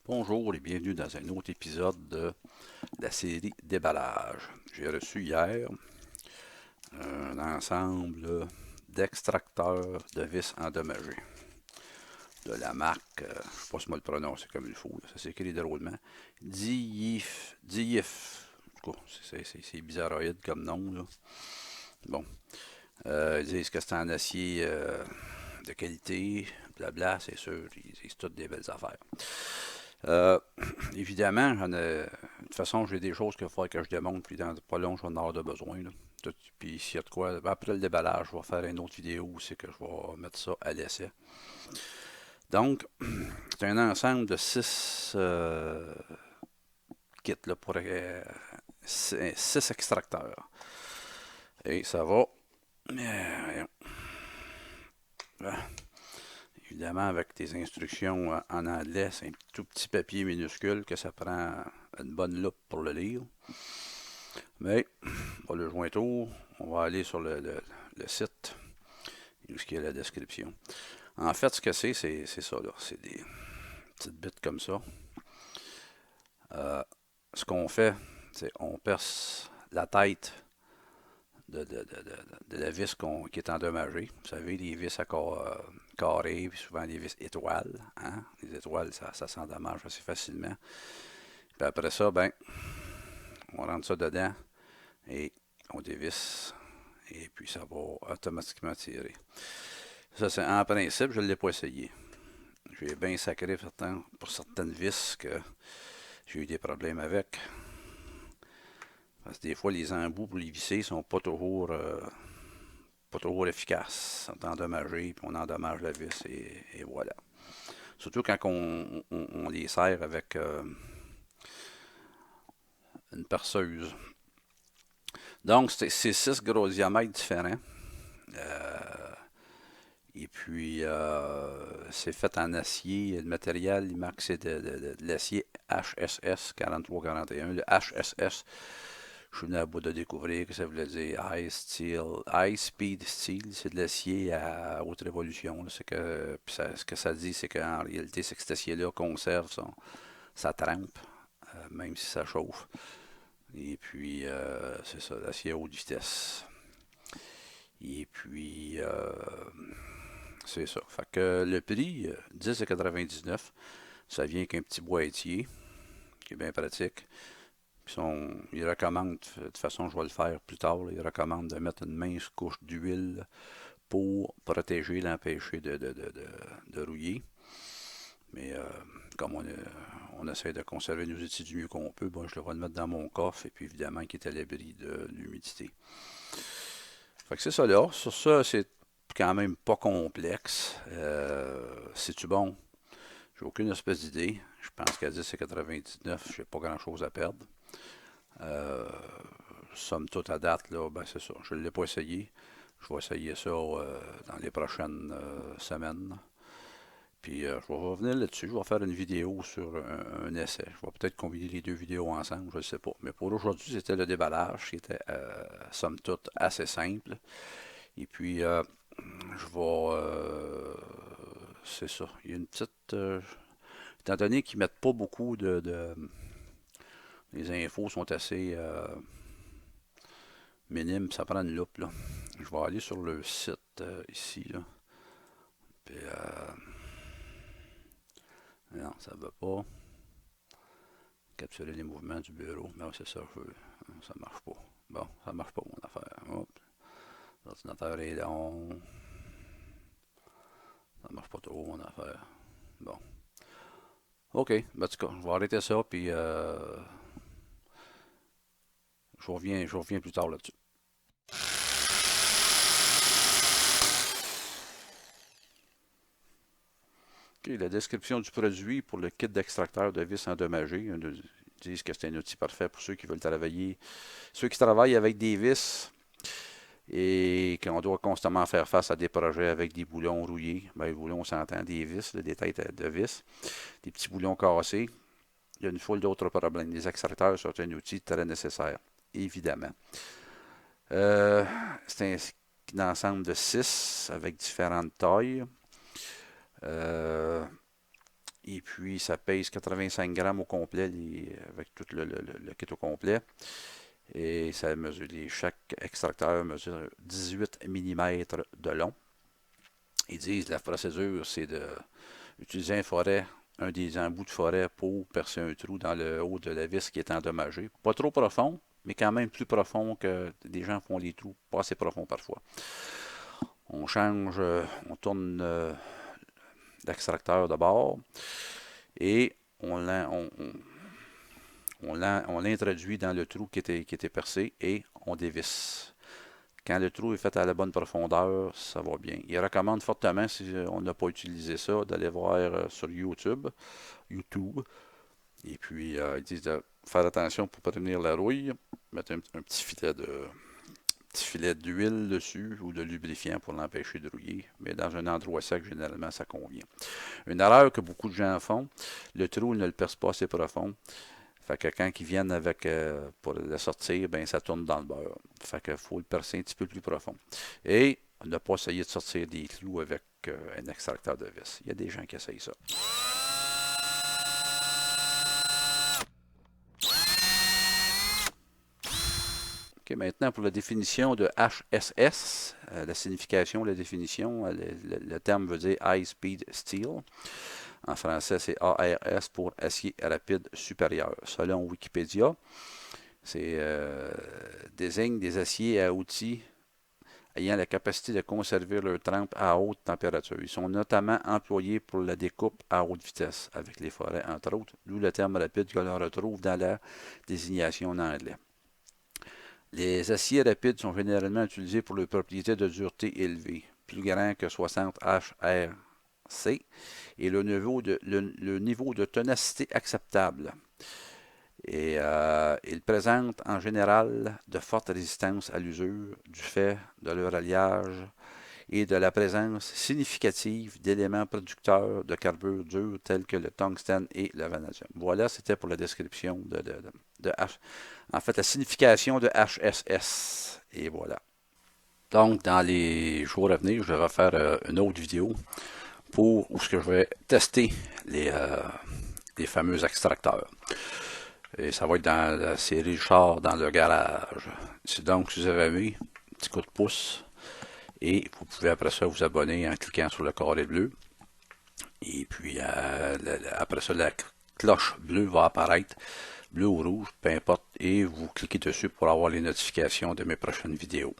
Bonjour et bienvenue dans un autre épisode de la série Déballage. J'ai reçu hier un ensemble d'extracteurs de vis endommagés de la marque, je ne sais pas si moi le prononcer comme il faut, ça s'écrit drôlement, Diif. En tout cas, c'est bizarroïde comme nom, là. Bon, ils disent que c'est en acier de qualité, blabla, c'est sûr, ils disent toutes des belles affaires. Euh, Évidemment, de toute façon, j'ai des choses qu'il faudrait que je démontre, puis dans pas long, je vais en avoir de besoin. Là. Puis s'il y a de quoi, après le déballage, je vais faire une autre vidéo où c'est que je vais mettre ça à l'essai. Donc, c'est un ensemble de 6 kits là, pour 6 extracteurs. Et ça va. Évidemment, avec des instructions en anglais, c'est un tout petit papier minuscule que ça prend une bonne loupe pour le lire. Mais on va le joindre au. On va aller sur le site où il y a la description. En fait, ce que c'est ça. Là. C'est des petites bits comme ça. Euh, Ce qu'on fait, c'est on perce la tête de la vis qui est endommagée. Vous savez, les vis à carré, puis souvent des vis étoiles. Hein? Les étoiles, ça s'endommage assez facilement. Puis après ça, ben, on rentre ça dedans et on dévisse. Et puis ça va automatiquement tirer. Ça, c'est en principe, je ne l'ai pas essayé. J'ai bien sacré pour certaines vis que j'ai eu des problèmes avec. Parce que des fois, les embouts pour les visser sont pas toujours efficaces. Ils sont endommagés, puis on endommage la vis et voilà. Surtout quand on les serre avec une perceuse. Donc, c'est 6 gros diamètres différents. Euh, Et puis, c'est fait en acier. Le matériel, il marque que c'est de l'acier HSS 4341. Le HSS, je suis venu à bout de découvrir que ça voulait dire High Speed Steel. C'est de l'acier à haute révolution. C'est que, ce que ça dit, c'est qu'en réalité, c'est que cet acier-là conserve sa trempe, même si ça chauffe. Et puis, c'est ça, l'acier à haute vitesse. Et puis, c'est ça. Fait que le prix, 10,99, ça vient qu'un petit boîtier, qui est bien pratique. Puis ils recommandent, de toute façon, je vais le faire plus tard, là, ils recommandent de mettre une mince couche d'huile pour protéger, l'empêcher de rouiller. Mais comme on essaie de conserver nos outils du mieux qu'on peut, bon, je le vais le mettre dans mon coffre et puis évidemment qui est à l'abri de l'humidité. Fait que c'est ça là. Sur ça, c'est quand même pas complexe. C'est-tu bon? J'ai aucune espèce d'idée. Je pense qu'à 10 et 99, j'ai pas grand-chose à perdre. Euh, Somme toute à date, là, ben c'est ça. Je ne l'ai pas essayé. Je vais essayer ça dans les prochaines semaines. Puis je vais revenir là-dessus. Je vais faire une vidéo sur un essai. Je vais peut-être combiner les deux vidéos ensemble, je ne sais pas. Mais pour aujourd'hui, c'était le déballage qui était, somme toute, assez simple. Et puis, je vais. C'est ça. Il y a une petite. Étant donné qu'ils mettent pas beaucoup les infos sont assez minimes, ça prend une loupe, là. Je vais aller sur le site ici, là. Puis, non, ça ne va pas. Capturer les mouvements du bureau. Mais c'est ça, je veux. Ça marche pas. Bon, ça marche pas, mon affaire. Hop. L'ordinateur est long. Ça marche pas trop, mon affaire. Bon. OK. Ben, en tout cas, je vais arrêter ça, puis je reviens plus tard là-dessus. OK, la description du produit pour le kit d'extracteur de vis endommagé. Ils disent que c'est un outil parfait pour ceux qui veulent travailler, ceux qui travaillent avec des vis et qu'on doit constamment faire face à des projets avec des boulons rouillés. Ben, les boulons, on s'entend, des vis, là, des têtes de vis, des petits boulons cassés. Il y a une foule d'autres problèmes. Les extracteurs sont un outil très nécessaire, évidemment. Euh, c'est un ensemble de 6 avec différentes tailles. Euh, Et puis, ça pèse 85 grammes au complet, avec tout le kit au complet. Et ça mesure, chaque extracteur mesure 18 mm de long. Ils disent que la procédure, c'est d'utiliser un des embouts de forêt pour percer un trou dans le haut de la vis qui est endommagé. Pas trop profond, mais quand même plus profond que des gens font les trous, pas assez profond parfois. On change, on tourne l'extracteur de bord et on l'introduit dans le trou qui était percé et on dévisse. Quand le trou est fait à la bonne profondeur, ça va bien. Il recommande fortement, si on n'a pas utilisé ça, d'aller voir sur YouTube. Et puis, ils disent de faire attention pour prévenir la rouille. Mettre un petit filet d'huile dessus ou de lubrifiant pour l'empêcher de rouiller. Mais dans un endroit sec, généralement, ça convient. Une erreur que beaucoup de gens font, le trou ne le perce pas assez profond. Fait que quand ils viennent pour le sortir, ben ça tourne dans le beurre. Fait que faut le percer un petit peu plus profond. Et ne pas essayer de sortir des clous avec un extracteur de vis. Il y a des gens qui essayent ça. Okay, maintenant, pour la définition de HSS, la signification, la définition, le terme veut dire High Speed Steel. En français, c'est ARS pour acier rapide supérieur. Selon Wikipédia, c'est désigne des aciers à outils ayant la capacité de conserver leur trempe à haute température. Ils sont notamment employés pour la découpe à haute vitesse, avec les forêts, entre autres, d'où le terme rapide que l'on retrouve dans la désignation en anglais. Les aciers rapides sont généralement utilisés pour leurs propriétés de dureté élevée, plus grand que 60 HRC, et le niveau de ténacité acceptable. Et ils présentent en général de fortes résistances à l'usure du fait de leur alliage et de la présence significative d'éléments producteurs de carbure dur tels que le tungstène et le vanadium. Voilà, c'était pour la description de H. En fait, la signification de HSS. Et voilà. Donc, dans les jours à venir, je vais refaire une autre vidéo où je vais tester les fameux extracteurs. Et ça va être dans la série Char dans le garage. Donc, si vous avez aimé, petit coup de pouce. Et vous pouvez après ça vous abonner en cliquant sur le carré bleu. Et puis après ça, la cloche bleue va apparaître, bleu ou rouge, peu importe. Et vous cliquez dessus pour avoir les notifications de mes prochaines vidéos.